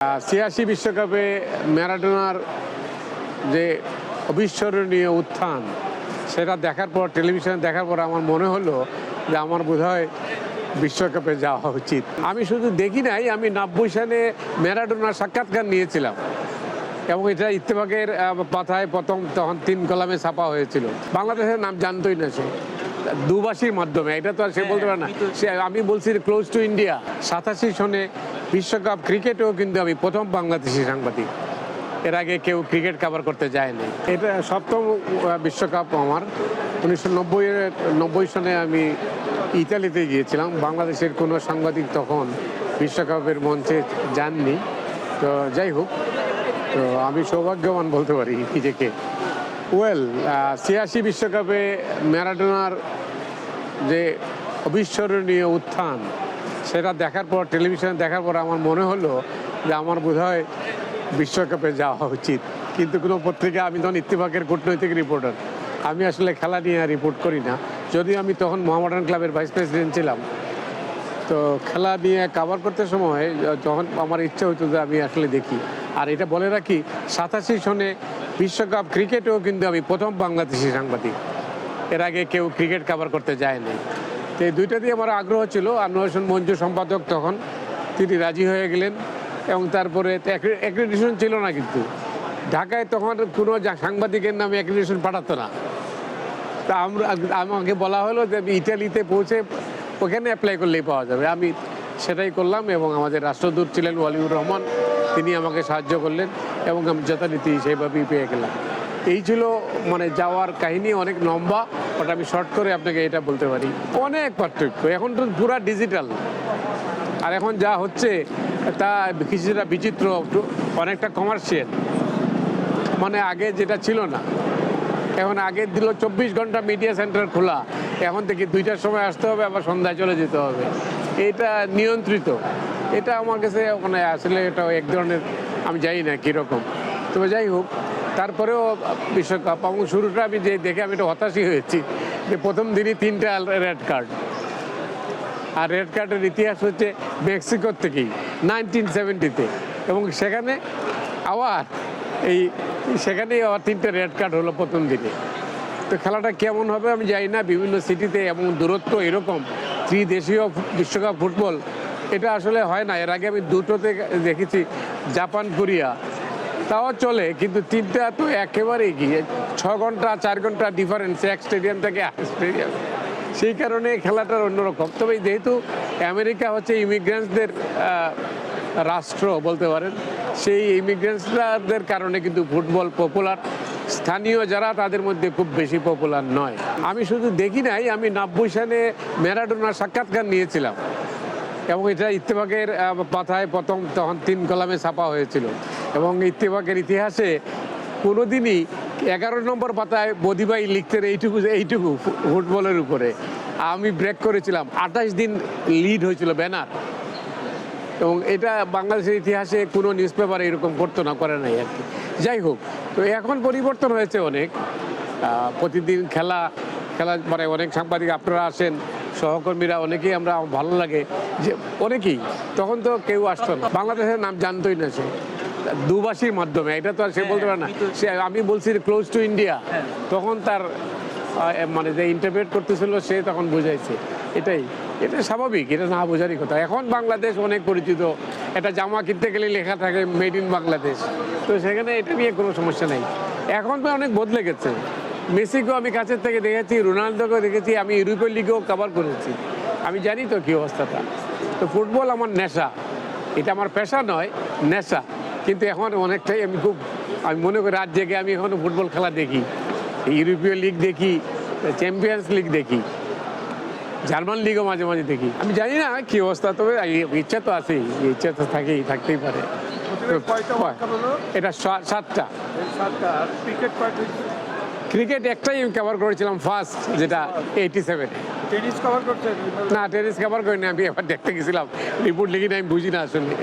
৮৬ বিশ্বকাপে ম্যারাডোনার যে অবিস্মরণীয় উত্থান সেটা দেখার পর, টেলিভিশনে দেখার পর আমার মনে হলো যে আমার বোধহয় বিশ্বকাপে যাওয়া উচিত। আমি শুধু দেখি নাই, আমি ৯০ সালে ম্যারাডোনার সাক্ষাৎকার নিয়েছিলাম এবং এটা ইত্তেফাকের পাতায় প্রথম তখন ৩ কলামে ছাপা হয়েছিল। বাংলাদেশের নাম জানতোই না সে, দুভাষীর মাধ্যমে। এটা তো আর সে বলতে পারে না। সে আমি বলছি ক্লোজ টু ইন্ডিয়া। ৮৭ সনে বিশ্বকাপ ক্রিকেটেও কিন্তু আমি প্রথম বাংলাদেশি সাংবাদিক। এর আগে কেউ ক্রিকেট কভার করতে যায়নি। এটা সপ্তম বিশ্বকাপ আমার। ১৯৯০ সনে আমি ইতালিতে গিয়েছিলাম। বাংলাদেশের কোনো সাংবাদিক তখন বিশ্বকাপের মঞ্চে যাননি। তো যাই হোক, তো আমি সৌভাগ্যবান বলতে পারি নিজেকে। ৮৬ বিশ্বকাপে ম্যারাডোনার যে অবিস্মরণীয় উত্থান সেটা দেখার পর, টেলিভিশনে দেখার পর আমার মনে হলো যে আমার বোধহয় বিশ্বকাপে যাওয়া উচিত। কিন্তু কোনো পত্রিকা, আমি তখন ইত্তেফাকের কূটনৈতিক রিপোর্টার, আমি আসলে খেলা নিয়ে রিপোর্ট করি না। যদিও আমি তখন মোহামেডান ক্লাবের ভাইস প্রেসিডেন্ট ছিলাম। তো খেলা নিয়ে কভার করতে সময় যখন আমার ইচ্ছা হতো যে আমি আসলে দেখি। আর এটা বলে রাখি, ৮৭ সনে বিশ্বকাপ ক্রিকেটেও কিন্তু আমি প্রথম বাংলাদেশি সাংবাদিক। এর আগে কেউ ক্রিকেট কভার করতে যায়নি। তো এই দুইটা দিয়ে আমার আগ্রহ ছিল। আনোয়ার হোসেন মঞ্জু সম্পাদক তখন, তিনি রাজি হয়ে গেলেন। এবং তারপরে অ্যাক্রেডিটেশন ছিল না, কিন্তু ঢাকায় তখন কোনো সাংবাদিকের নামে অ্যাক্রেডিটেশন পাঠাতো না। তা আমাকে বলা হলো যে আমি ইটালিতে পৌঁছে ওখানে অ্যাপ্লাই করলেই পাওয়া যাবে। আমি সেটাই করলাম এবং আমাদের রাষ্ট্রদূত ছিলেন ওয়ালিউর রহমান, তিনি আমাকে সাহায্য করলেন এবং আমি যথারীতি সেইভাবেই পেয়ে গেলাম। এই ছিল মানে যাওয়ার কাহিনী, অনেক লম্বা। বাট আমি শর্ট করে আপনাকে এটা বলতে পারি, অনেক পার্থক্য। এখন তো পুরা ডিজিটাল, আর এখন যা হচ্ছে তা কিছুটা বিচিত্র, অনেকটা কমার্শিয়াল। মানে আগে যেটা ছিল না, এখন আগে দিল ২৪ ঘন্টা মিডিয়া সেন্টার খোলা, এখন থেকে ২টার সময় আসতে হবে, আবার সন্ধ্যায় চলে যেতে হবে। এটা নিয়ন্ত্রিত। এটা আমার কাছে মানে আসলে এটা এক ধরনের, আমি জানি না কীরকম। তবে যাই হোক, তারপরেও বিশ্বকাপ এবং শুরুটা আমি যে দেখে আমি একটু হতাশই হয়েছি যে প্রথম দিনই ৩টা রেড কার্ড। আর রেড কার্ডের ইতিহাস হচ্ছে মেক্সিকোর থেকেই 1970-তে, এবং সেখানে আবার সেখানেই আবার 3টে রেড কার্ড হলো প্রথম দিনে। তো খেলাটা কেমন হবে আমি জানি না। বিভিন্ন সিটিতে এবং দূরত্ব এরকম ত্রিদেশীয় বিশ্বকাপ ফুটবল, এটা আসলে হয় না। এর আগে আমি দুটোতে দেখেছি, জাপান কোরিয়া, তাও চলে, কিন্তু 3টা তো একেবারেই গিয়ে 6 ঘন্টা 4 ঘন্টা ডিফারেন্স এক স্টেডিয়াম থেকে এক স্টেডিয়াম। সেই কারণে খেলাটার অন্যরকম। তবে যেহেতু আমেরিকা হচ্ছে ইমিগ্রেন্টসদের রাষ্ট্র বলতে পারেন, সেই ইমিগ্রেন্টসদের কারণে কিন্তু ফুটবল পপুলার। স্থানীয় যারা, তাদের মধ্যে খুব বেশি পপুলার নয়। আমি শুধু দেখি নাই, আমি ৯০ সালে ম্যারাডোনার সাক্ষাৎকার নিয়েছিলাম এবং এটা ইত্তেফাকের পাতায় প্রথম তখন ৩ কলামে ছাপা হয়েছিল। এবং ইত্তেফাকের ইতিহাসে কোনোদিনই 11 নম্বর পাতায় বদিভাই লিখতেন এইটুকু ফুটবলের উপরে। আমি ব্রেক করেছিলাম, ২৮ দিন লিড হয়েছিল ব্যানার। এবং এটা বাংলাদেশের ইতিহাসে কোনো নিউজ পেপার এরকম করতো না, করে নাই আর কি। যাই হোক, তো এখন পরিবর্তন হয়েছে অনেক। প্রতিদিন খেলা মানে অনেক সাংবাদিক আপনারা আসেন, সহকর্মীরা অনেকেই, আমরা ভালো লাগে যে অনেকেই, তখন তো কেউ আসতো না, বাংলাদেশের নাম জানতোই না সে, দুভাষীর মাধ্যমে। এটা তো আর সে বলতে পারে না। সে আমি বলছি ক্লোজ টু ইন্ডিয়া, তখন তার মানে যে ইন্টারপ্রেট করতেছিল সে তখন বুঝাইছে। এটা স্বাভাবিক, এটা না বোঝারই কথা। এখন বাংলাদেশ অনেক পরিচিত, এটা জামা কিনতে গেলে লেখা থাকে মেড ইন বাংলাদেশ, তো সেখানে এটা নিয়ে কোনো সমস্যা নেই। এখন তো অনেক বদলে গেছে। মেসিকেও আমি কাছের থেকে দেখেছি, রোনালদোকেও দেখেছি, আমি ইউরোপীয় লিগেও কভার করেছি। আমি জানি তো কী অবস্থাটা। তো ফুটবল আমার নেশা, এটা আমার পেশা নয়, নেশা। কিন্তু এখন অনেকটাই আমি মনে করি রাত জেগে আমি এখনও ফুটবল খেলা দেখি। ইউরোপীয় লিগ দেখি, চ্যাম্পিয়ন্স লিগ দেখি, জার্মান লিগও মাঝে মাঝে দেখি। আমি জানি না কি অবস্থা, তবে ইচ্ছা তো আছেই, ইচ্ছা তো থাকতেই পারে। এটা 7টা। ক্রিকেট একটাই আমি কভার করেছিলাম ফার্স্ট, যেটা 87-এ। টেনিস কভার করছেন? না, টেনিস কভার করিনি। আমি এবার দেখতে গেছিলাম, রিপোর্ট লিখি না, আমি বুঝি না আসলে।